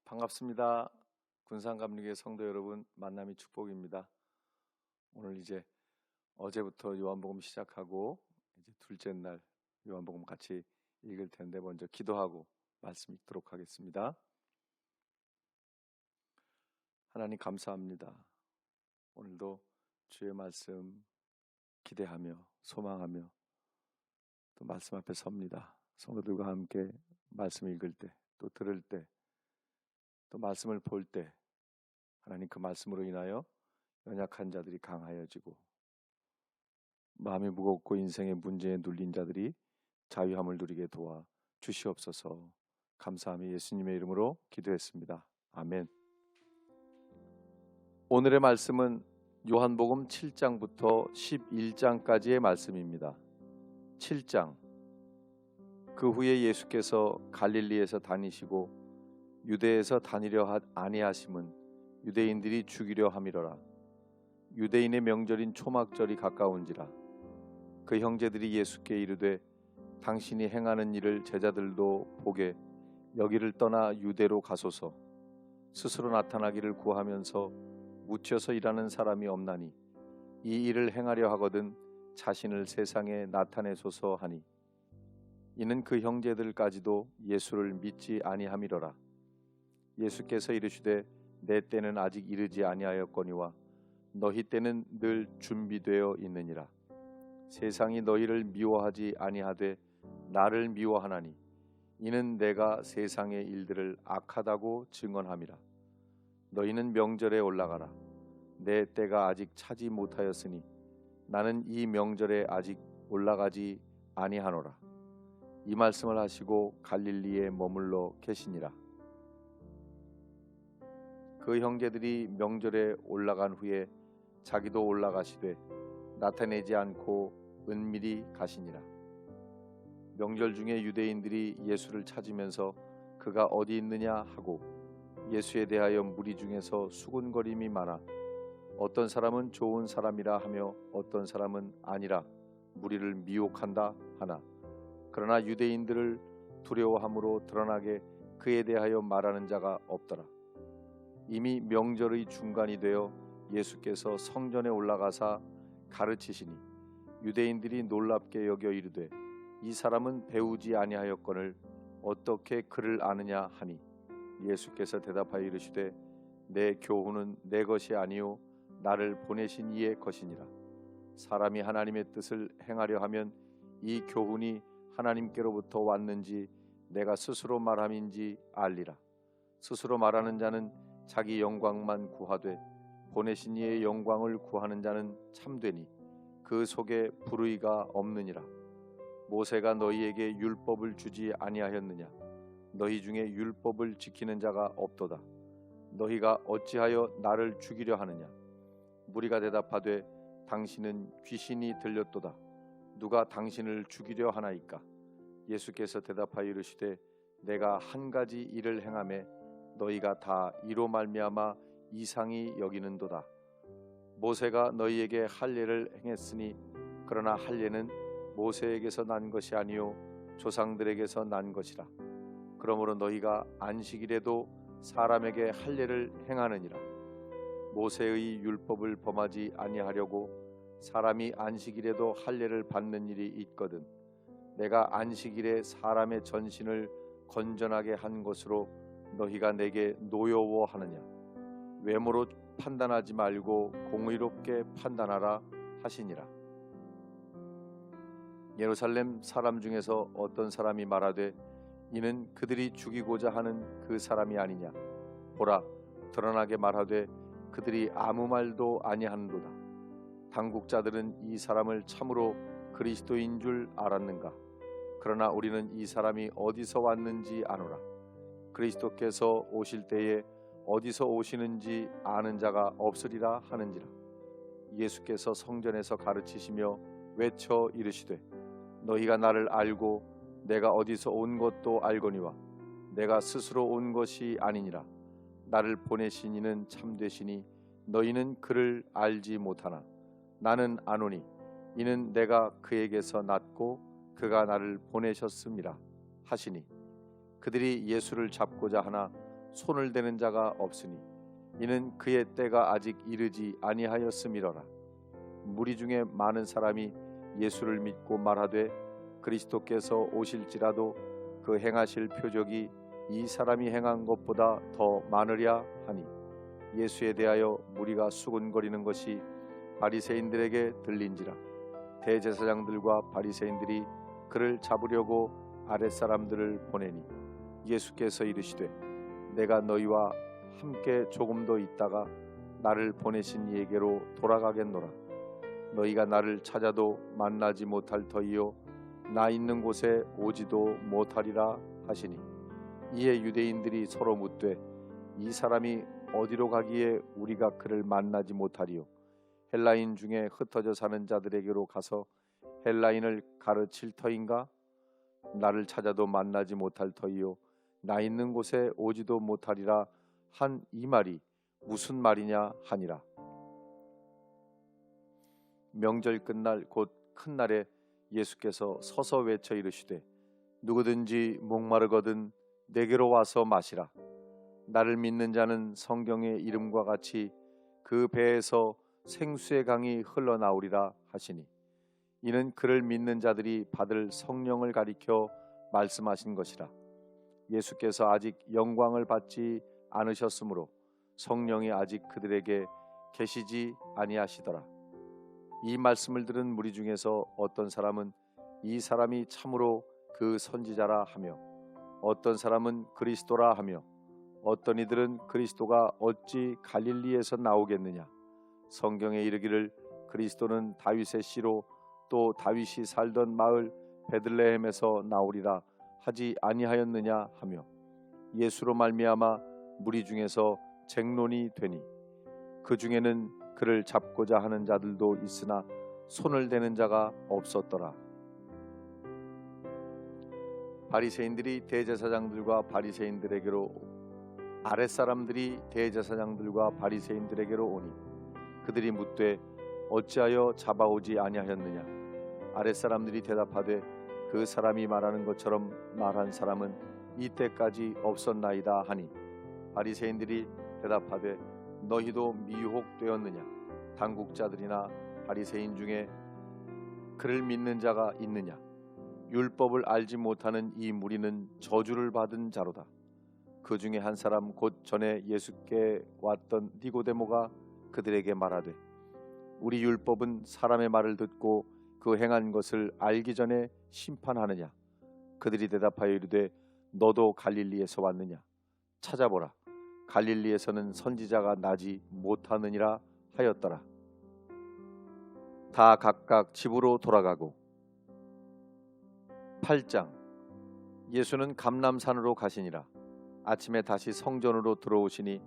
반갑습니다. 군산감리교회 성도 여러분, 만남이 축복입니다. 오늘 이제 어제부터 요한복음 시작하고 이제 둘째 날 요한복음 같이 읽을 텐데 먼저 기도하고 말씀 읽도록 하겠습니다. 하나님 감사합니다. 오늘도 주의 말씀 기대하며 소망하며 또 말씀 앞에 섭니다. 성도들과 함께 말씀 읽을 때, 또 들을 때, 또 말씀을 볼 때 하나님 그 말씀으로 인하여 연약한 자들이 강하여지고 마음이 무겁고 인생의 문제에 눌린 자들이 자유함을 누리게 도와 주시옵소서. 감사하며 예수님의 이름으로 기도했습니다. 아멘. 오늘의 말씀은 요한복음 7장부터 11장까지의 말씀입니다. 7장. 그 후에 예수께서 갈릴리에서 다니시고 유대에서 다니려 아니하심은 유대인들이 죽이려 함이로라. 유대인의 명절인 초막절이 가까운지라. 그 형제들이 예수께 이르되 당신이 행하는 일을 제자들도 보게 여기를 떠나 유대로 가소서. 스스로 나타나기를 구하면서 묻혀서 일하는 사람이 없나니 이 일을 행하려 하거든 자신을 세상에 나타내소서 하니, 이는 그 형제들까지도 예수를 믿지 아니함이로라. 예수께서 이르시되 내 때는 아직 이르지 아니하였거니와 너희 때는 늘 준비되어 있느니라. 세상이 너희를 미워하지 아니하되 나를 미워하나니 이는 내가 세상의 일들을 악하다고 증언함이라. 너희는 명절에 올라가라. 내 때가 아직 차지 못하였으니 나는 이 명절에 아직 올라가지 아니하노라. 이 말씀을 하시고 갈릴리에 머물러 계시니라. 그 형제들이 명절에 올라간 후에 자기도 올라가시되 나타내지 않고 은밀히 가시니라. 명절 중에 유대인들이 예수를 찾으면서 그가 어디 있느냐 하고 예수에 대하여 무리 중에서 수군거림이 많아 어떤 사람은 좋은 사람이라 하며 어떤 사람은 아니라 무리를 미혹한다 하나, 그러나 유대인들을 두려워함으로 드러나게 그에 대하여 말하는 자가 없더라. 이미 명절의 중간이 되어 예수께서 성전에 올라가사 가르치시니 유대인들이 놀랍게 여겨 이르되 이 사람은 배우지 아니하였거늘 어떻게 그를 아느냐 하니, 예수께서 대답하여 이르시되 내 교훈은 내 것이 아니요 나를 보내신 이의 것이니라. 사람이 하나님의 뜻을 행하려 하면 이 교훈이 하나님께로부터 왔는지 내가 스스로 말함인지 알리라. 스스로 말하는 자는 자기 영광만 구하되 보내신 이의 영광을 구하는 자는 참되니 그 속에 불의가 없느니라. 모세가 너희에게 율법을 주지 아니하였느냐? 너희 중에 율법을 지키는 자가 없도다. 너희가 어찌하여 나를 죽이려 하느냐? 무리가 대답하되 당신은 귀신이 들렸도다. 누가 당신을 죽이려 하나이까? 예수께서 대답하여 이르시되 내가 한 가지 일을 행하매 너희가 다 이로 말미암아 이상히 여기는도다. 모세가 너희에게 할례를 행했으니 그러나 할례는 모세에게서 난 것이 아니요 조상들에게서 난 것이라. 그러므로 너희가 안식일에도 사람에게 할례를 행하느니라. 모세의 율법을 범하지 아니하려고 사람이 안식일에도 할례를 받는 일이 있거든 내가 안식일에 사람의 전신을 건전하게 한 것으로 너희가 내게 노여워하느냐? 외모로 판단하지 말고 공의롭게 판단하라 하시니라. 예루살렘 사람 중에서 어떤 사람이 말하되 이는 그들이 죽이고자 하는 그 사람이 아니냐? 보라, 드러나게 말하되 그들이 아무 말도 아니하는도다. 당국자들은 이 사람을 참으로 그리스도인 줄 알았는가? 그러나 우리는 이 사람이 어디서 왔는지 아노라. 그리스도께서 오실 때에 어디서 오시는지 아는 자가 없으리라 하는지라. 예수께서 성전에서 가르치시며 외쳐 이르시되 너희가 나를 알고 내가 어디서 온 것도 알거니와 내가 스스로 온 것이 아니니라. 나를 보내신 이는 참되시니 너희는 그를 알지 못하나 나는 아노니 이는 내가 그에게서 났고 그가 나를 보내셨음이라 하시니, 그들이 예수를 잡고자 하나 손을 대는 자가 없으니 이는 그의 때가 아직 이르지 아니하였음이로라. 무리 중에 많은 사람이 예수를 믿고 말하되 그리스도께서 오실지라도 그 행하실 표적이 이 사람이 행한 것보다 더 많으랴 하니 예수에 대하여 무리가 수군거리는 것이 바리새인들에게 들린지라. 대제사장들과 바리새인들이 그를 잡으려고 아랫사람들을 보내니 예수께서 이르시되 내가 너희와 함께 조금 더 있다가 나를 보내신 이에게로 돌아가겠노라. 너희가 나를 찾아도 만나지 못할 터이요 나 있는 곳에 오지도 못하리라 하시니 이에 유대인들이 서로 묻되 이 사람이 어디로 가기에 우리가 그를 만나지 못하리요? 헬라인 중에 흩어져 사는 자들에게로 가서 헬라인을 가르칠 터인가? 나를 찾아도 만나지 못할 터이요 나 있는 곳에 오지도 못하리라 한 이 말이 무슨 말이냐 하니라. 명절 끝날 곧 큰 날에 예수께서 서서 외쳐 이르시되 누구든지 목마르거든 내게로 와서 마시라. 나를 믿는 자는 성경의 이름과 같이 그 배에서 생수의 강이 흘러나오리라 하시니 이는 그를 믿는 자들이 받을 성령을 가리켜 말씀하신 것이라. 예수께서 아직 영광을 받지 않으셨으므로 성령이 아직 그들에게 계시지 아니하시더라. 이 말씀을 들은 무리 중에서 어떤 사람은 이 사람이 참으로 그 선지자라 하며 어떤 사람은 그리스도라 하며 어떤 이들은 그리스도가 어찌 갈릴리에서 나오겠느냐. 성경에 이르기를 그리스도는 다윗의 씨로 또 다윗이 살던 마을 베들레헴에서 나오리라 하지 아니하였느냐 하며 예수로 말미암아 무리 중에서 쟁론이 되니 그 중에는 그를 잡고자 하는 자들도 있으나 손을 대는 자가 없었더라. 바리새인들이 대제사장들과 바리새인들에게로 아랫사람들이 대제사장들과 바리새인들에게로 오니 그들이 묻되 어찌하여 잡아오지 아니하였느냐. 아랫사람들이 대답하되 그 사람이 말하는 것처럼 말한 사람은 이때까지 없었나이다 하니 바리새인들이 대답하되 너희도 미혹되었느냐. 당국자들이나 바리새인 중에 그를 믿는 자가 있느냐. 율법을 알지 못하는 이 무리는 저주를 받은 자로다. 그 중에 한 사람 곧 전에 예수께 왔던 니고데모가 그들에게 말하되 우리 율법은 사람의 말을 듣고 그 행한 것을 알기 전에 심판하느냐. 그들이 대답하여 이르되 너도 갈릴리에서 왔느냐. 찾아보라. 갈릴리에서는 선지자가 나지 못하느니라 하였더라. 다 각각 집으로 돌아가고 8장. 예수는 감람산으로 가시니라. 아침에 다시 성전으로 들어오시니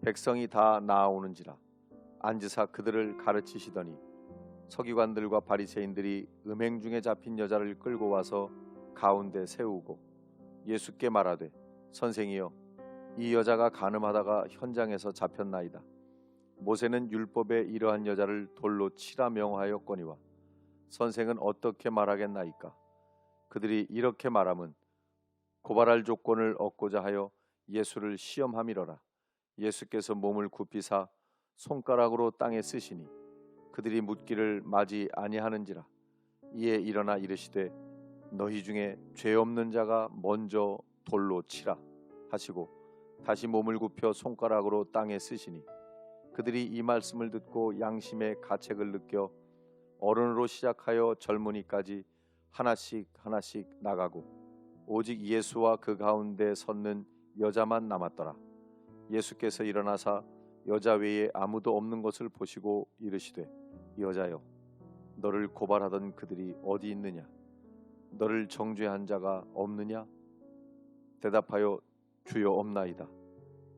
백성이 다 나아오는지라. 앉으사 그들을 가르치시더니 서기관들과 바리새인들이 음행 중에 잡힌 여자를 끌고 와서 가운데 세우고 예수께 말하되 선생이여 이 여자가 간음하다가 현장에서 잡혔나이다. 모세는 율법에 이러한 여자를 돌로 치라 명하였거니와 선생은 어떻게 말하겠나이까. 그들이 이렇게 말함은 고발할 조건을 얻고자 하여 예수를 시험함이로라. 예수께서 몸을 굽히사 손가락으로 땅에 쓰시니 그들이 묻기를 마지 아니하는지라. 이에 일어나 이르시되 너희 중에 죄 없는 자가 먼저 돌로 치라 하시고 다시 몸을 굽혀 손가락으로 땅에 쓰시니 그들이 이 말씀을 듣고 양심의 가책을 느껴 어른으로 시작하여 젊은이까지 하나씩 하나씩 나가고 오직 예수와 그 가운데 섰는 여자만 남았더라. 예수께서 일어나사 여자 외에 아무도 없는 것을 보시고 이르시되 여자여 너를 고발하던 그들이 어디 있느냐. 너를 정죄한 자가 없느냐. 대답하여 주여 없나이다.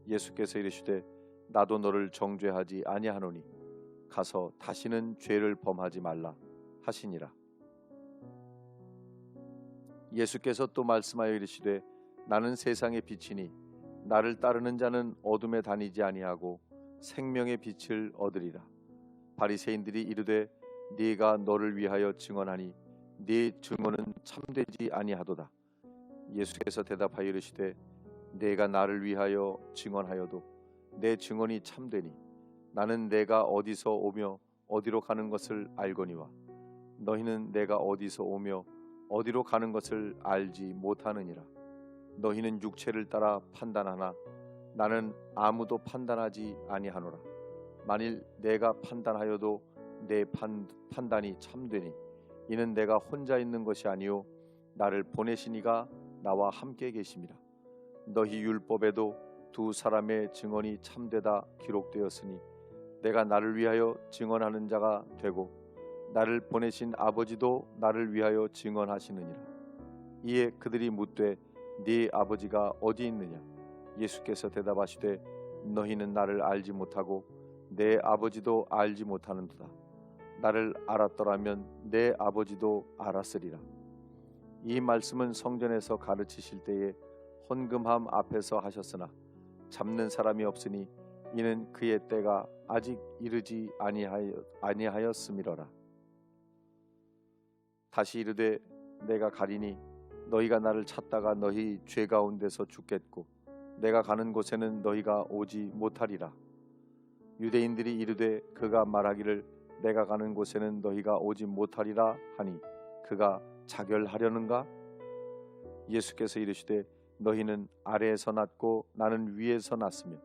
예수께서 이르시되 나도 너를 정죄하지 아니하노니 가서 다시는 죄를 범하지 말라 하시니라. 예수께서 또 말씀하여 이르시되 나는 세상의 빛이니 나를 따르는 자는 어둠에 다니지 아니하고 생명의 빛을 얻으리라. 바리새인들이 이르되 네가 너를 위하여 증언하니 네 증언은 참되지 아니하도다. 예수께서 대답하여 이르시되 내가 나를 위하여 증언하여도 내 증언이 참되니 나는 내가 어디서 오며 어디로 가는 것을 알거니와 너희는 내가 어디서 오며 어디로 가는 것을 알지 못하느니라. 너희는 육체를 따라 판단하나 나는 아무도 판단하지 아니하노라. 만일 내가 판단하여도 내 판단이 참되니 이는 내가 혼자 있는 것이 아니요 나를 보내신 이가 나와 함께 계심이라. 너희 율법에도 두 사람의 증언이 참되다 기록되었으니 내가 나를 위하여 증언하는 자가 되고 나를 보내신 아버지도 나를 위하여 증언하시느니라. 이에 그들이 묻되 네 아버지가 어디 있느냐? 예수께서 대답하시되 너희는 나를 알지 못하고 내 아버지도 알지 못하는도다. 나를 알았더라면 내 아버지도 알았으리라. 이 말씀은 성전에서 가르치실 때에 헌금함 앞에서 하셨으나 잡는 사람이 없으니 이는 그의 때가 아직 이르지 아니하였음이로라. 다시 이르되 내가 가리니 너희가 나를 찾다가 너희 죄 가운데서 죽겠고 내가 가는 곳에는 너희가 오지 못하리라. 유대인들이 이르되 그가 말하기를 내가 가는 곳에는 너희가 오지 못하리라 하니 그가 자결하려는가? 예수께서 이르시되 너희는 아래에서 났고 나는 위에서 났으며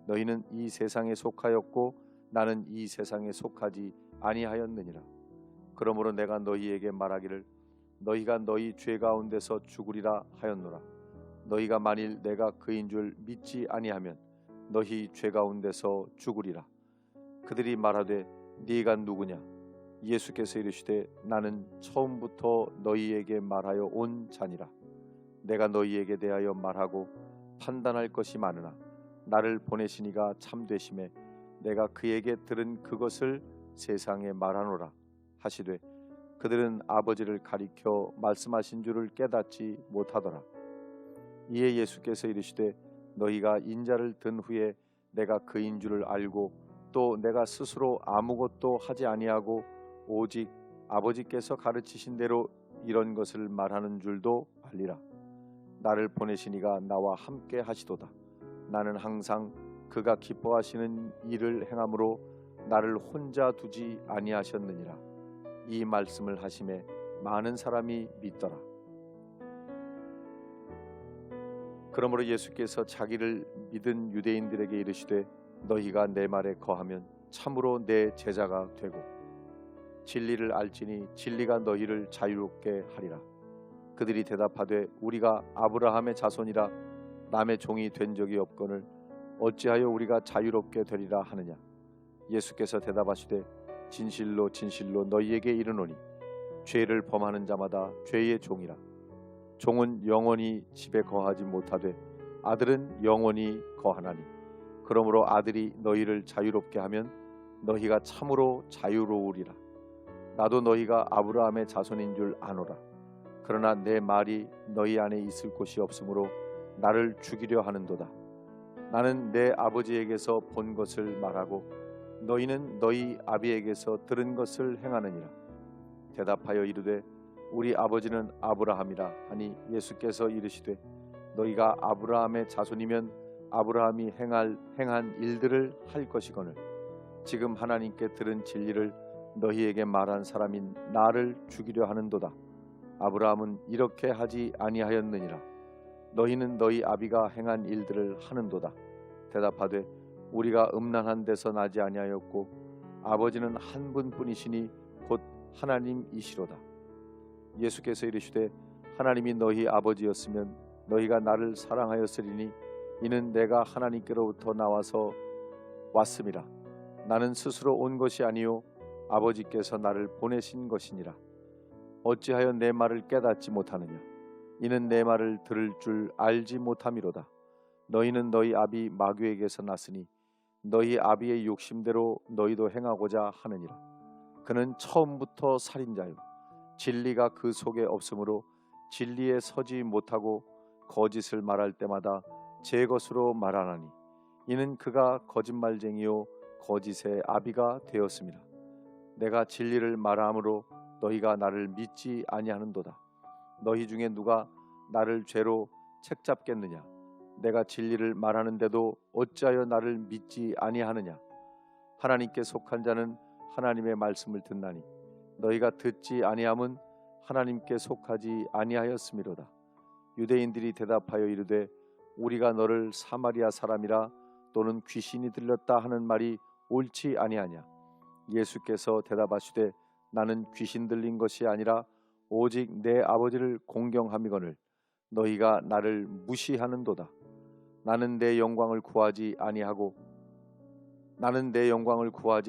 너희는 이 세상에 속하였고 나는 이 세상에 속하지 아니하였느니라. 그러므로 내가 너희에게 말하기를 너희가 너희 죄 가운데서 죽으리라 하였노라. 너희가 만일 내가 그인 줄 믿지 아니하면 너희 죄 가운데서 죽으리라. 그들이 말하되 네가 누구냐? 예수께서 이르시되 나는 처음부터 너희에게 말하여 온 자니라. 내가 너희에게 대하여 말하고 판단할 것이 많으나 나를 보내시니가 참되심에 내가 그에게 들은 그것을 세상에 말하노라 하시되 그들은 아버지를 가리켜 말씀하신 줄을 깨닫지 못하더라. 이에 예수께서 이르시되 너희가 인자를 든 후에 내가 그인 줄을 알고 또 내가 스스로 아무것도 하지 아니하고 오직 아버지께서 가르치신 대로 이런 것을 말하는 줄도 알리라. 나를 보내신 이가 나와 함께 하시도다. 나는 항상 그가 기뻐하시는 일을 행함으로 나를 혼자 두지 아니하셨느니라. 이 말씀을 하심에 많은 사람이 믿더라. 그러므로 예수께서 자기를 믿은 유대인들에게 이르시되 너희가 내 말에 거하면 참으로 내 제자가 되고 진리를 알지니 진리가 너희를 자유롭게 하리라. 그들이 대답하되 우리가 아브라함의 자손이라 남의 종이 된 적이 없거늘 어찌하여 우리가 자유롭게 되리라 하느냐? 예수께서 대답하시되 진실로 진실로 너희에게 이르노니 죄를 범하는 자마다 죄의 종이라. 종은 영원히 집에 거하지 못하되 아들은 영원히 거하나니 그러므로 아들이 너희를 자유롭게 하면 너희가 참으로 자유로우리라. 나도 너희가 아브라함의 자손인 줄 아노라. 그러나 내 말이 너희 안에 있을 곳이 없으므로 나를 죽이려 하는도다. 나는 내 아버지에게서 본 것을 말하고 너희는 너희 아비에게서 들은 것을 행하느니라. 대답하여 이르되 우리 아버지는 아브라함이라 하니 예수께서 이르시되 너희가 아브라함의 자손이면 아브라함이 행한 일들을 할 것이거늘 지금 하나님께 들은 진리를 너희에게 말한 사람인 나를 죽이려 하는도다. 아브라함은 이렇게 하지 아니하였느니라. 너희는 너희 아비가 행한 일들을 하는도다. 대답하되 우리가 음란한 데서 나지 아니하였고 아버지는 한 분뿐이시니 곧 하나님이시로다. 예수께서 이르시되 하나님이 너희 아버지였으면 너희가 나를 사랑하였으리니 이는 내가 하나님께로부터 나와서 왔음이라. 나는 스스로 온 것이 아니요 아버지께서 나를 보내신 것이니라. 어찌하여 내 말을 깨닫지 못하느냐? 이는 내 말을 들을 줄 알지 못함이로다. 너희는 너희 아비 마귀에게서 났으니 너희 아비의 욕심대로 너희도 행하고자 하느니라. 그는 처음부터 살인자요 진리가 그 속에 없으므로 진리에 서지 못하고 거짓을 말할 때마다 제 것으로 말하나니 이는 그가 거짓말쟁이요 거짓의 아비가 되었음이라. 내가 진리를 말함으로 너희가 나를 믿지 아니하는도다. 너희 중에 누가 나를 죄로 책잡겠느냐? 내가 진리를 말하는데도 어찌하여 나를 믿지 아니하느냐. 하나님께 속한 자는 하나님의 말씀을 듣나니 너희가 듣지 아니함은 하나님께 속하지 아니하였음이로다. 유대인들이 대답하여 이르되 우리가 너를 사마리아 사람이라 또는 귀신이 들렸다 하는 말이 옳지 아니하냐. 예수께서 대답하시되 나는 귀신 들린 것이 아니라 오직 내 아버지를 공경함이거늘 너희가 나를 무시하는도다. 나는 내 영광을 구하지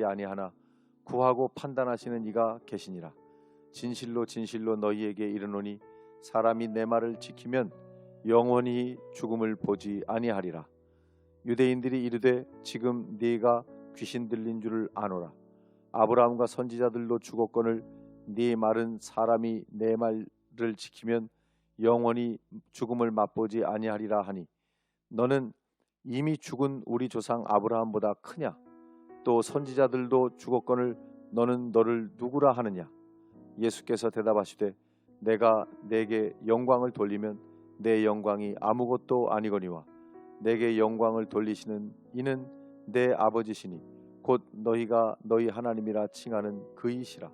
아니하나 구하고 판단하시는 이가 계시니라. 진실로 진실로 너희에게 이르노니 사람이 내 말을 지키면 영원히 죽음을 보지 아니하리라. 유대인들이 이르되 지금 네가 귀신 들린 줄을 아노라. 아브라함과 선지자들도 죽었거늘 네 말은 사람이 내 말을 지키면 영원히 죽음을 맛보지 아니하리라 하니 너는 이미 죽은 우리 조상 아브라함보다 크냐? 또 선지자들도 죽었거늘 너는 너를 누구라 하느냐? 예수께서 대답하시되 내가 내게 영광을 돌리면 내 영광이 아무것도 아니거니와 내게 영광을 돌리시는 이는 내 아버지시니 곧 너희가 너희 하나님이라 칭하는 그이시라.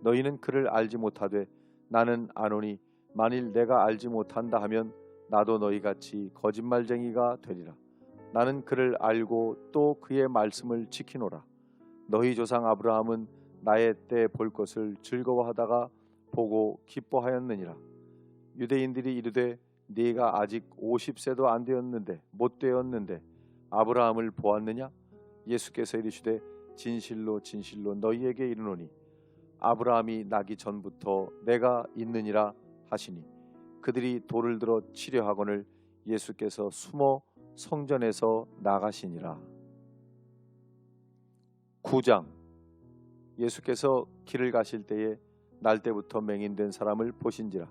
너희는 그를 알지 못하되 나는 아노니 만일 내가 알지 못한다 하면 나도 너희같이 거짓말쟁이가 되리라. 나는 그를 알고 또 그의 말씀을 지키노라. 너희 조상 아브라함은 나의 때 볼 것을 즐거워하다가 보고 기뻐하였느니라. 유대인들이 이르되 네가 아직 50세도 안 되었는데 못 되었는데 아브라함을 보았느냐? 예수께서 이르시되 진실로 진실로 너희에게 이르노니 아브라함이 나기 전부터 내가 있느니라 하시니 그들이 돌을 들어 치려 하거늘 예수께서 숨어 성전에서 나가시니라. 9장. 예수께서 길을 가실 때에 날 때부터 맹인된 사람을 보신지라.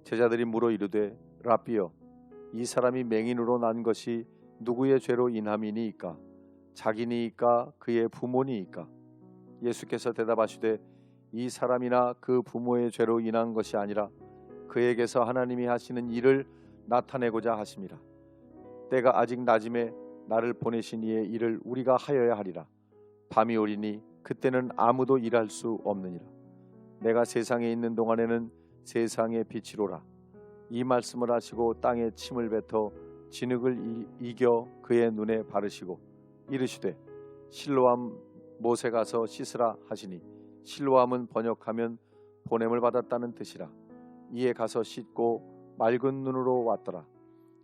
제자들이 물어 이르되 라삐여 이 사람이 맹인으로 난 것이 누구의 죄로 인함이니이까 자기니이까 그의 부모니이까. 예수께서 대답하시되 이 사람이나 그 부모의 죄로 인한 것이 아니라 그에게서 하나님이 하시는 일을 나타내고자 하심이라. 때가 아직 낮음에 나를 보내신 이의 일을 우리가 하여야 하리라. 밤이 오리니 그때는 아무도 일할 수 없느니라. 내가 세상에 있는 동안에는 세상의 빛이로라. 이 말씀을 하시고 땅에 침을 뱉어 진흙을 이겨 그의 눈에 바르시고 이르시되 실로암 못에 가서 씻으라 하시니 실로암은 번역하면 보냄을 받았다는 뜻이라. 이에 가서 씻고 맑은 눈으로 왔더라.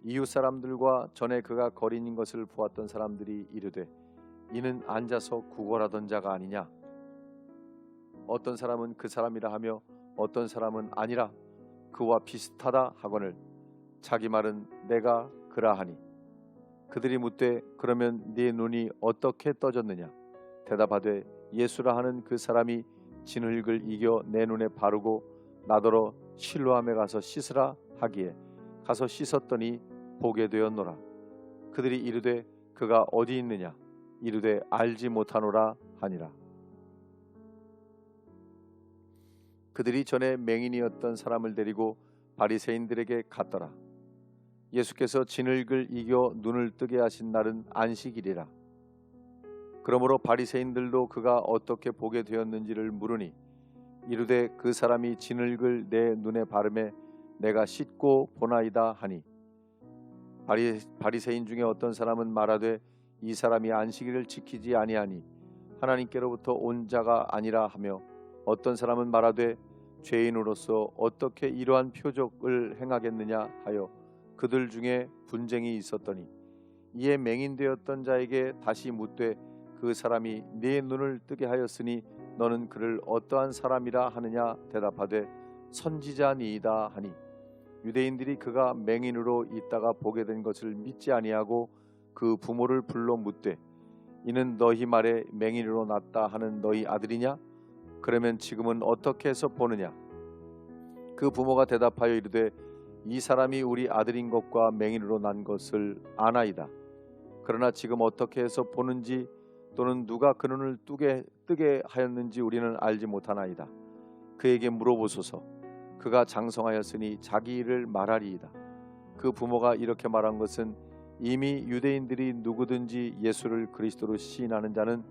이웃 사람들과 전에 그가 거린인 것을 보았던 사람들이 이르되 이는 앉아서 구걸하던 자가 아니냐. 어떤 사람은 그 사람이라 하며 어떤 사람은 아니라 그와 비슷하다 하거늘 자기 말은 내가 그라 하니 그들이 묻되 그러면 네 눈이 어떻게 떠졌느냐. 대답하되 예수라 하는 그 사람이 진흙을 이겨 내 눈에 바르고 나더러 실로암에 가서 씻으라 하기에 가서 씻었더니 보게 되었노라. 그들이 이르되 그가 어디 있느냐. 이르되 알지 못하노라 하니라. 그들이 전에 맹인이었던 사람을 데리고 바리새인들에게 갔더라. 예수께서 진흙을 이겨 눈을 뜨게 하신 날은 안식일이라. 그러므로 바리새인들도 그가 어떻게 보게 되었는지를 물으니 이르되 그 사람이 진흙을 내 눈에 바르매 내가 씻고 보나이다 하니 바리새인 중에 어떤 사람은 말하되 이 사람이 안식일을 지키지 아니하니 하나님께로부터 온 자가 아니라 하며 어떤 사람은 말하되 죄인으로서 어떻게 이러한 표적을 행하겠느냐 하여 그들 중에 분쟁이 있었더니 이에 맹인되었던 자에게 다시 묻되 그 사람이 네 눈을 뜨게 하였으니 너는 그를 어떠한 사람이라 하느냐. 대답하되 선지자니이다 하니 유대인들이 그가 맹인으로 있다가 보게 된 것을 믿지 아니하고 그 부모를 불러 묻되 이는 너희 말에 맹인으로 났다 하는 너희 아들이냐? 그러면 지금은 어떻게 해서 보느냐? 그 부모가 대답하여 이르되 이 사람이 우리 아들인 것과 맹인으로 난 것을 아나이다. 그러나 지금 어떻게 해서 보는지 또는 누가 그 눈을 뜨게 하였는지 우리는 알지 못하나이다. 그에게 물어보소서. 그가 장성하였으니 자기 일을 말하리이다. 그 부모가 이렇게 말한 것은 이미 유대인들이 누구든지 예수를 그리스도로 시인하는 자는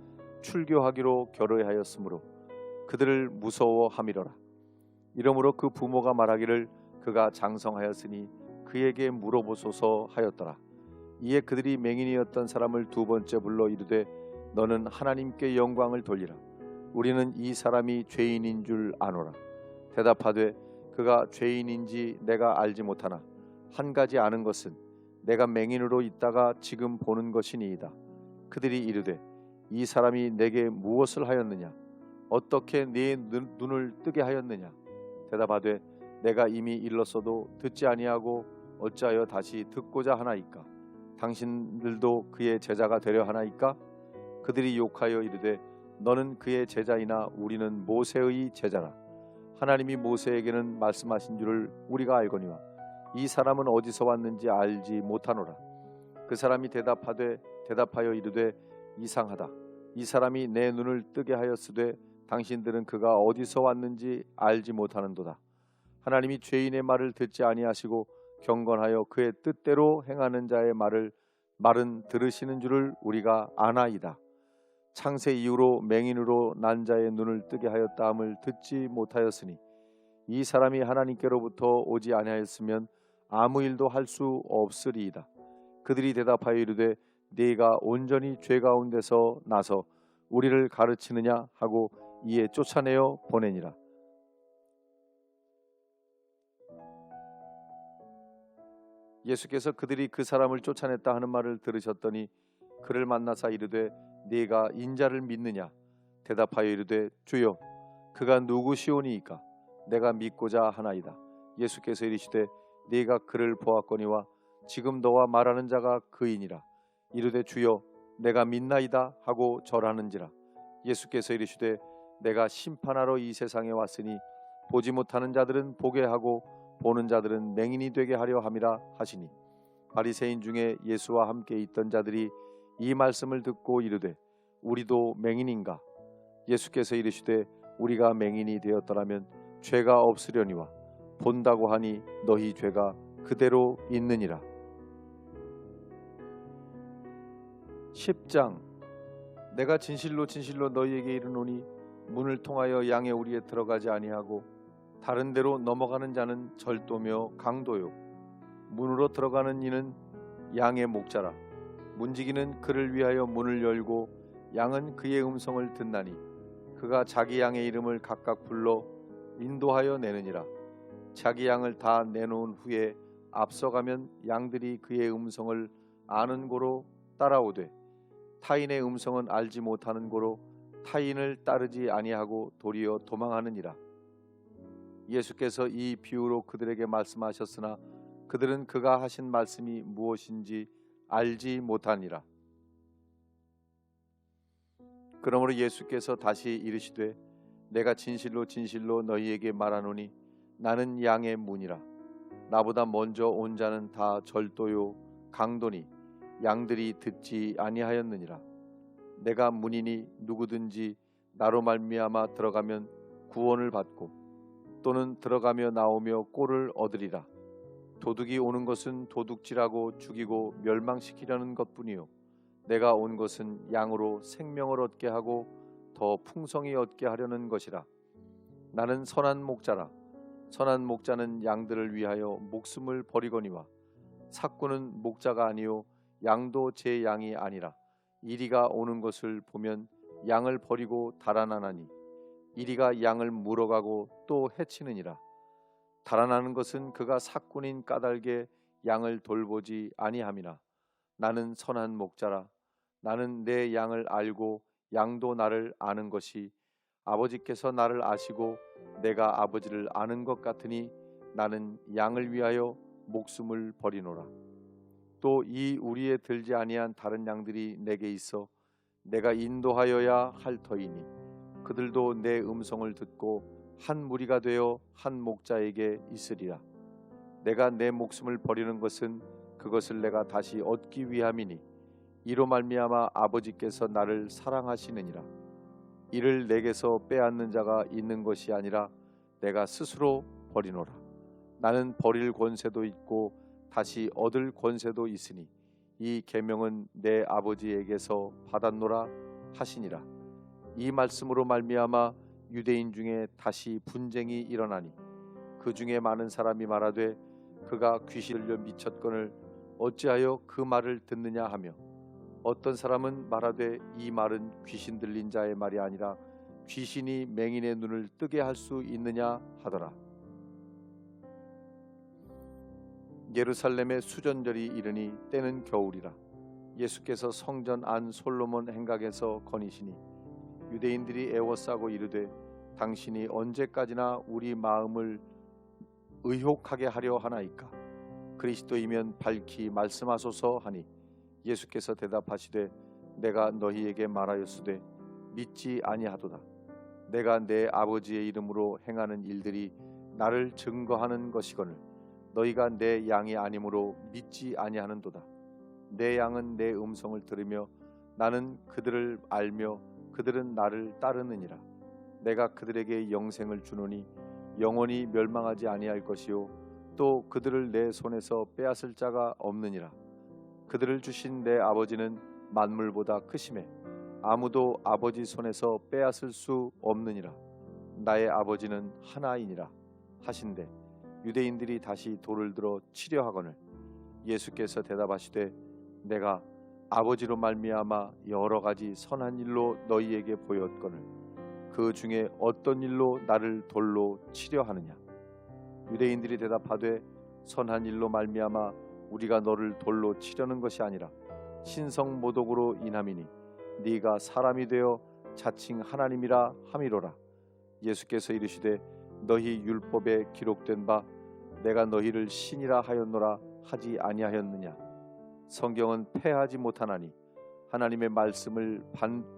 출교하기로 결의하였으므로 그들을 무서워함이로라. 이러므로 그 부모가 말하기를 그가 장성하였으니 그에게 물어보소서 하였더라. 이에 그들이 맹인이었던 사람을 두 번째 불러 이르되 너는 하나님께 영광을 돌리라. 우리는 이 사람이 죄인인 줄 아노라. 대답하되 그가 죄인인지 내가 알지 못하나 한 가지 아는 것은 내가 맹인으로 있다가 지금 보는 것이니이다. 그들이 이르되 이 사람이 내게 무엇을 하였느냐? 어떻게 네 눈을 뜨게 하였느냐? 대답하되 내가 이미 일렀어도 듣지 아니하고 어찌하여 다시 듣고자 하나이까? 당신들도 그의 제자가 되려 하나이까? 그들이 욕하여 이르되 너는 그의 제자이나 우리는 모세의 제자라. 하나님이 모세에게는 말씀하신 줄을 우리가 알거니와 이 사람은 어디서 왔는지 알지 못하노라. 그 사람이 대답하여 이르되 이상하다. 이 사람이 내 눈을 뜨게 하였으되 당신들은 그가 어디서 왔는지 알지 못하는도다. 하나님이 죄인의 말을 듣지 아니하시고 경건하여 그의 뜻대로 행하는 자의 말은 들으시는 줄을 우리가 아나이다. 창세 이후로 맹인으로 난 자의 눈을 뜨게 하였다 함을 듣지 못하였으니 이 사람이 하나님께로부터 오지 아니하였으면 아무 일도 할 수 없으리이다. 그들이 대답하여 이르되 네가 온전히 죄 가운데서 나서 우리를 가르치느냐 하고 이에 쫓아내어 보내니라. 예수께서 그들이 그 사람을 쫓아냈다 하는 말을 들으셨더니 그를 만나사 이르되 네가 인자를 믿느냐? 대답하여 이르되 주여 그가 누구시오니이까? 내가 믿고자 하나이다. 예수께서 이르시되 네가 그를 보았거니와 지금 너와 말하는 자가 그이니라. 이르되 주여 내가 믿나이다 하고 절하는지라. 예수께서 이르시되 내가 심판하러 이 세상에 왔으니 보지 못하는 자들은 보게 하고 보는 자들은 맹인이 되게 하려 함이라 하시니 바리새인 중에 예수와 함께 있던 자들이 이 말씀을 듣고 이르되 우리도 맹인인가? 예수께서 이르시되 우리가 맹인이 되었더라면 죄가 없으려니와 본다고 하니 너희 죄가 그대로 있느니라. 10장 내가 진실로 진실로 너희에게 이르노니 문을 통하여 양의 우리에 들어가지 아니하고 다른 데로 넘어가는 자는 절도며 강도요 문으로 들어가는 이는 양의 목자라. 문지기는 그를 위하여 문을 열고 양은 그의 음성을 듣나니 그가 자기 양의 이름을 각각 불러 인도하여 내느니라. 자기 양을 다 내놓은 후에 앞서가면 양들이 그의 음성을 아는 고로 따라오되 타인의 음성은 알지 못하는 고로 타인을 따르지 아니하고 도리어 도망하느니라. 예수께서 이 비유로 그들에게 말씀하셨으나 그들은 그가 하신 말씀이 무엇인지 알지 못하니라. 그러므로 예수께서 다시 이르시되 내가 진실로 진실로 너희에게 말하노니 나는 양의 문이라. 나보다 먼저 온 자는 다 절도요 강도니 양들이 듣지 아니하였느니라. 내가 문이니 누구든지 나로 말미암아 들어가면 구원을 받고 또는 들어가며 나오며 꼴을 얻으리라. 도둑이 오는 것은 도둑질하고 죽이고 멸망시키려는 것뿐이요 내가 온 것은 양으로 생명을 얻게 하고 더 풍성히 얻게 하려는 것이라. 나는 선한 목자라. 선한 목자는 양들을 위하여 목숨을 버리거니와 삭구는 목자가 아니요 양도 제 양이 아니라 이리가 오는 것을 보면 양을 버리고 달아나나니 이리가 양을 물어가고 또 해치느니라. 달아나는 것은 그가 삭군인 까닭에 양을 돌보지 아니함이나 나는 선한 목자라. 나는 내 양을 알고 양도 나를 아는 것이 아버지께서 나를 아시고 내가 아버지를 아는 것 같으니 나는 양을 위하여 목숨을 버리노라. 또 이 우리에 들지 아니한 다른 양들이 내게 있어 내가 인도하여야 할 터이니 그들도 내 음성을 듣고 한 무리가 되어 한 목자에게 있으리라. 내가 내 목숨을 버리는 것은 그것을 내가 다시 얻기 위함이니 이로 말미암아 아버지께서 나를 사랑하시느니라. 이를 내게서 빼앗는 자가 있는 것이 아니라 내가 스스로 버리노라. 나는 버릴 권세도 있고 다시 얻을 권세도 있으니 이 계명은 내 아버지에게서 받았노라 하시니라. 이 말씀으로 말미암아 유대인 중에 다시 분쟁이 일어나니 그 중에 많은 사람이 말하되 그가 귀신 들려 미쳤거늘 어찌하여 그 말을 듣느냐 하며, 어떤 사람은 말하되 이 말은 귀신 들린 자의 말이 아니라 귀신이 맹인의 눈을 뜨게 할 수 있느냐 하더라. 예루살렘의 수전절이 이르니 때는 겨울이라. 예수께서 성전 안 솔로몬 행각에서 거니시니 유대인들이 애워싸고 이르되 당신이 언제까지나 우리 마음을 의혹하게 하려 하나이까? 그리스도이면 밝히 말씀하소서 하니 예수께서 대답하시되 내가 너희에게 말하였으되 믿지 아니하도다. 내가 내 아버지의 이름으로 행하는 일들이 나를 증거하는 것이거늘 너희가 내 양이 아니므로 믿지 아니하는도다. 내 양은 내 음성을 들으며 나는 그들을 알며 그들은 나를 따르느니라. 내가 그들에게 영생을 주노니 영원히 멸망하지 아니할 것이요 또 그들을 내 손에서 빼앗을 자가 없느니라. 그들을 주신 내 아버지는 만물보다 크심에 아무도 아버지 손에서 빼앗을 수 없느니라. 나의 아버지는 하나이니라 하신대 유대인들이 다시 돌을 들어 치려 하거늘 예수께서 대답하시되 내가 아버지로 말미암아 여러 가지 선한 일로 너희에게 보였거늘 그 중에 어떤 일로 나를 돌로 치려 하느냐? 유대인들이 대답하되 선한 일로 말미암아 우리가 너를 돌로 치려는 것이 아니라 신성 모독으로 인함이니 네가 사람이 되어 자칭 하나님이라 함이로라. 예수께서 이르시되 너희 율법에 기록된 바 내가 너희를 신이라 하였노라 하지 아니하였느냐? 성경은 패하지 못하나니 하나님의 말씀을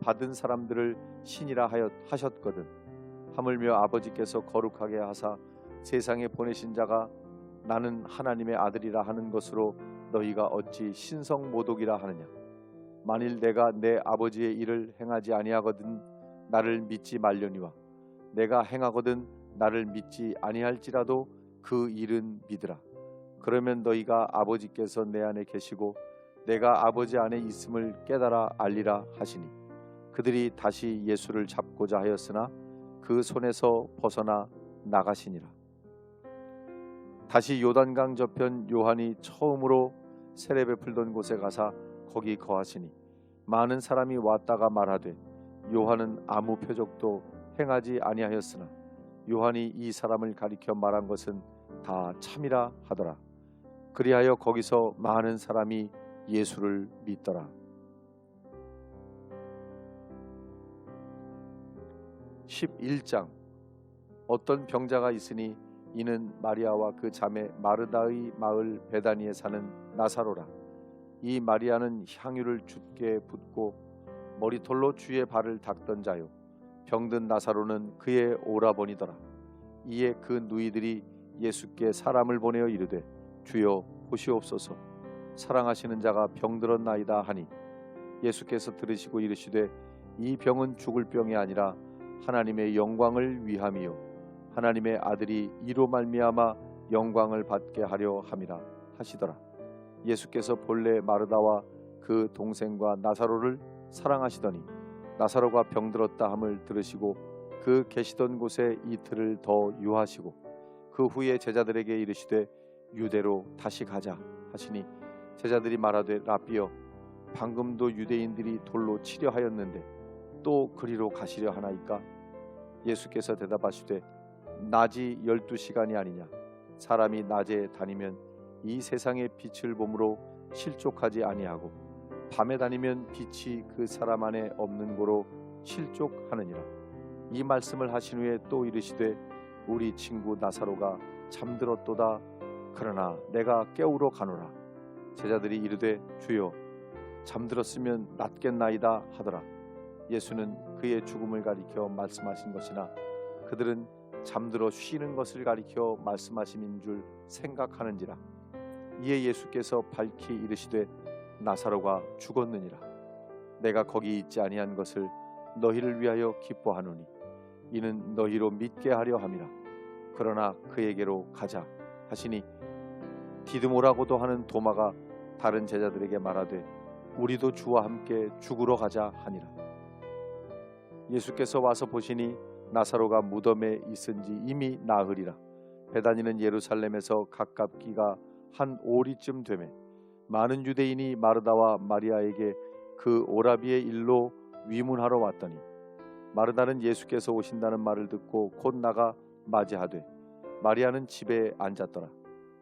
받은 사람들을 신이라 하셨거든. 하물며 아버지께서 거룩하게 하사 세상에 보내신 자가 나는 하나님의 아들이라 하는 것으로 너희가 어찌 신성 모독이라 하느냐? 만일 내가 내 아버지의 일을 행하지 아니하거든 나를 믿지 말려니와 내가 행하거든 나를 믿지 아니할지라도 그 일은 믿으라. 그러면 너희가 아버지께서 내 안에 계시고 내가 아버지 안에 있음을 깨달아 알리라 하시니 그들이 다시 예수를 잡고자 하였으나 그 손에서 벗어나 나가시니라. 다시 요단강 저편 요한이 처음으로 세례 베풀던 곳에 가사 거기 거하시니 많은 사람이 왔다가 말하되 요한은 아무 표적도 행하지 아니하였으나 요한이 이 사람을 가리켜 말한 것은 다 참이라 하더라. 그리하여 거기서 많은 사람이 예수를 믿더라. 11장. 어떤 병자가 있으니 이는 마리아와 그 자매 마르다의 마을 베다니에 사는 나사로라. 이 마리아는 향유를 주께 붓고 머리털로 주의 발을 닦던 자요 병든 나사로는 그의 오라버니더라. 이에 그 누이들이 예수께 사람을 보내어 이르되 주여 보시옵소서 사랑하시는 자가 병들었나이다 하니 예수께서 들으시고 이르시되 이 병은 죽을 병이 아니라 하나님의 영광을 위함이요 하나님의 아들이 이로 말미암아 영광을 받게 하려 함이라 하시더라. 예수께서 본래 마르다와 그 동생과 나사로를 사랑하시더니 나사로가 병들었다 함을 들으시고 그 계시던 곳에 이틀을 더 유하시고 그 후에 제자들에게 이르시되 유대로 다시 가자 하시니 제자들이 말하되 라삐여 방금도 유대인들이 돌로 치려 하였는데 또 그리로 가시려 하나이까? 예수께서 대답하시되 낮이 12시간이 아니냐? 사람이 낮에 다니면 이 세상의 빛을 보므로 실족하지 아니하고 밤에 다니면 빛이 그 사람 안에 없는 고로 실족하느니라. 이 말씀을 하신 후에 또 이르시되 우리 친구 나사로가 잠들었도다. 그러나 내가 깨우러 가노라. 제자들이 이르되 주여 잠들었으면 낫겠나이다 하더라. 예수는 그의 죽음을 가리켜 말씀하신 것이나 그들은 잠들어 쉬는 것을 가리켜 말씀하심인 줄 생각하는지라. 이에 예수께서 밝히 이르시되 나사로가 죽었느니라. 내가 거기 있지 아니한 것을 너희를 위하여 기뻐하노니 이는 너희로 믿게 하려 함이라. 그러나 그에게로 가자 하시니 디드모라고도 하는 도마가 다른 제자들에게 말하되 우리도 주와 함께 죽으러 가자 하니라. 예수께서 와서 보시니 나사로가 무덤에 있은지 이미 나흘이라. 베다니는 예루살렘에서 가깝기가 한 오리쯤 되매 많은 유대인이 마르다와 마리아에게 그 오라비의 일로 위문하러 왔더니 마르다는 예수께서 오신다는 말을 듣고 곧 나가 맞이하되 마리아는 집에 앉았더라.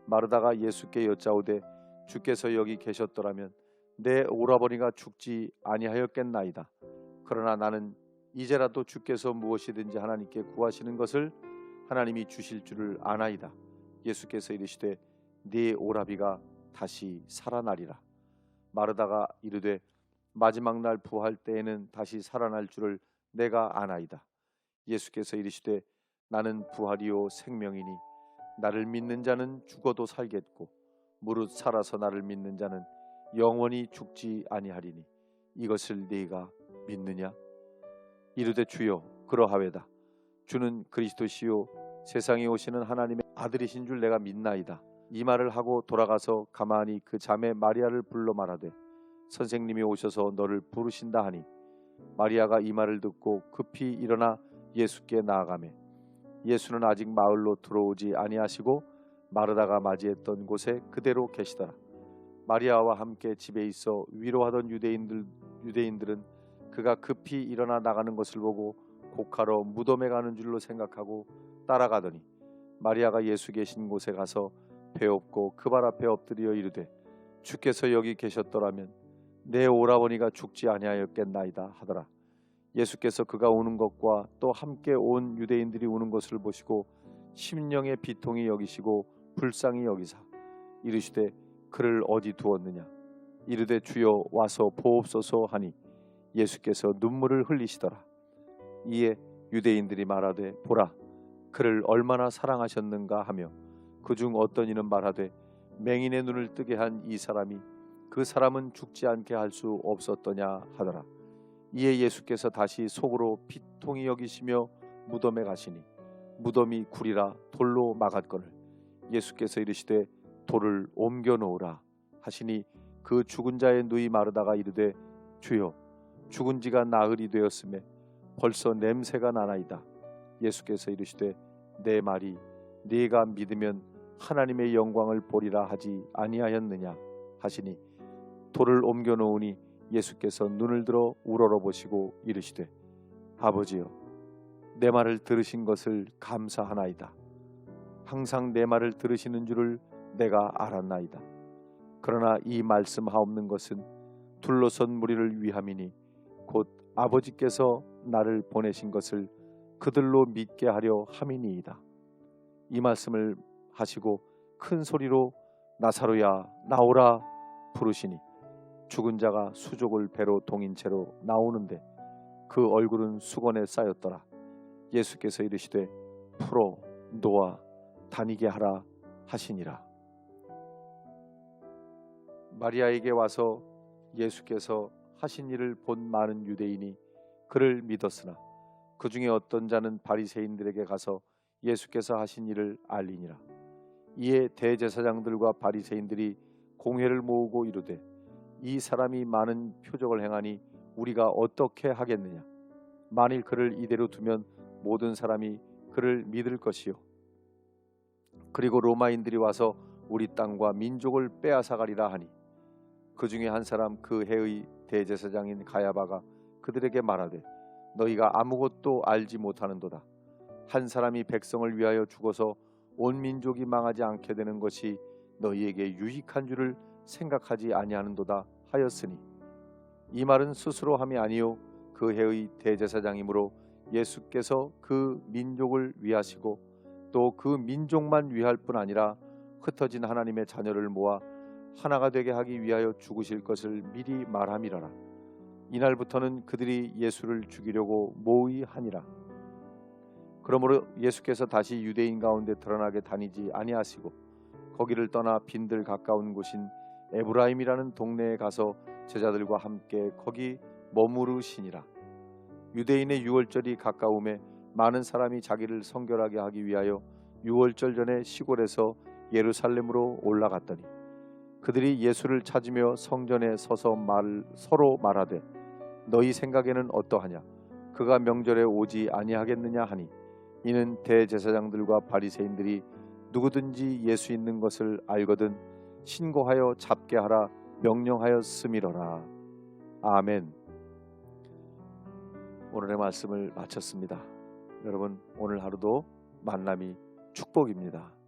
마르다가 예수께 여짜오되 주께서 여기 계셨더라면 내 오라버니가 죽지 아니하였겠나이다. 그러나 나는 이제라도 주께서 무엇이든지 하나님께 구하시는 것을 하나님이 주실 줄을 아나이다. 예수께서 이르시되 네 오라비가 다시 살아나리라. 마르다가 이르되 마지막 날 부활 때에는 다시 살아날 줄을 내가 아나이다. 예수께서 이르시되 나는 부활이요 생명이니 나를 믿는 자는 죽어도 살겠고 무릇 살아서 나를 믿는 자는 영원히 죽지 아니하리니 이것을 네가 믿느냐? 이르되 주여 그러하외다. 주는 그리스도시요 세상에 오시는 하나님의 아들이신 줄 내가 믿나이다. 이 말을 하고 돌아가서 가만히 그 자매 마리아를 불러 말하되 선생님이 오셔서 너를 부르신다 하니 마리아가 이 말을 듣고 급히 일어나 예수께 나아가매 예수는 아직 마을로 들어오지 아니하시고 마르다가 맞이했던 곳에 그대로 계시더라. 마리아와 함께 집에 있어 위로하던 유대인들은 그가 급히 일어나 나가는 것을 보고 곡하러 무덤에 가는 줄로 생각하고 따라가더니 마리아가 예수 계신 곳에 가서 배엎고 그 발 앞에 엎드려 이르되 주께서 여기 계셨더라면 내 오라버니가 죽지 아니하였겠나이다 하더라. 예수께서 그가 우는 것과 또 함께 온 유대인들이 우는 것을 보시고 심령의 비통이 여기시고 불쌍히 여기사 이르시되 그를 어디 두었느냐? 이르되 주여 와서 보옵소서 하니 예수께서 눈물을 흘리시더라. 이에 유대인들이 말하되 보라 그를 얼마나 사랑하셨는가 하며 그중 어떤 이는 말하되 맹인의 눈을 뜨게 한 이 사람이 그 사람은 죽지 않게 할 수 없었더냐 하더라. 이에 예수께서 다시 속으로 비통히 여기시며 무덤에 가시니 무덤이 굴이라 돌로 막았거늘 예수께서 이르시되 돌을 옮겨 놓으라 하시니 그 죽은 자의 누이 마르다가 이르되 주여 죽은 지가 나흘이 되었음에 벌써 냄새가 나나이다. 예수께서 이르시되 내 말이 네가 믿으면 하나님의 영광을 보리라 하지 아니하였느냐 하시니 돌을 옮겨 놓으니 예수께서 눈을 들어 우러러보시고 이르시되 아버지여 내 말을 들으신 것을 감사하나이다. 항상 내 말을 들으시는 줄을 내가 알았나이다. 그러나 이 말씀하옵는 것은 둘러선 무리를 위함이니 곧 아버지께서 나를 보내신 것을 그들로 믿게 하려 함이니이다. 이 말씀을 하시고 큰 소리로 나사로야 나오라 부르시니 죽은 자가 수족을 배로 동인 채로 나오는데 그 얼굴은 수건에 쌓였더라. 예수께서 이르시되 풀어 놓아 다니게 하라 하시니라. 마리아에게 와서 예수께서 하신 일을 본 많은 유대인이 그를 믿었으나 그 중에 어떤 자는 바리새인들에게 가서 예수께서 하신 일을 알리니라. 이에 대제사장들과 바리새인들이 공회를 모으고 이르되 이 사람이 많은 표적을 행하니 우리가 어떻게 하겠느냐? 만일 그를 이대로 두면 모든 사람이 그를 믿을 것이요 그리고 로마인들이 와서 우리 땅과 민족을 빼앗아가리라 하니 그 중에 한 사람 그 해의 대제사장인 가야바가 그들에게 말하되 너희가 아무것도 알지 못하는도다. 한 사람이 백성을 위하여 죽어서 온 민족이 망하지 않게 되는 것이 너희에게 유익한 줄을 생각하지 아니하는도다 하였으니 이 말은 스스로 함이 아니요 그 해의 대제사장이므로 예수께서 그 민족을 위하시고 또 그 민족만 위할 뿐 아니라 흩어진 하나님의 자녀를 모아 하나가 되게 하기 위하여 죽으실 것을 미리 말함이라라. 이날부터는 그들이 예수를 죽이려고 모의하니라. 그러므로 예수께서 다시 유대인 가운데 드러나게 다니지 아니하시고 거기를 떠나 빈들 가까운 곳인 에브라임이라는 동네에 가서 제자들과 함께 거기 머무르시니라. 유대인의 유월절이 가까움에 많은 사람이 자기를 성결하게 하기 위하여 유월절 전에 시골에서 예루살렘으로 올라갔더니 그들이 예수를 찾으며 성전에 서서 서로 말하되 너희 생각에는 어떠하냐? 그가 명절에 오지 아니하겠느냐 하니 이는 대제사장들과 바리새인들이 누구든지 예수 있는 것을 알거든 신고하여 잡게 하라 명령하였음이로라. 아멘. 오늘의 말씀을 마쳤습니다. 여러분, 오늘 하루도 만남이 축복입니다.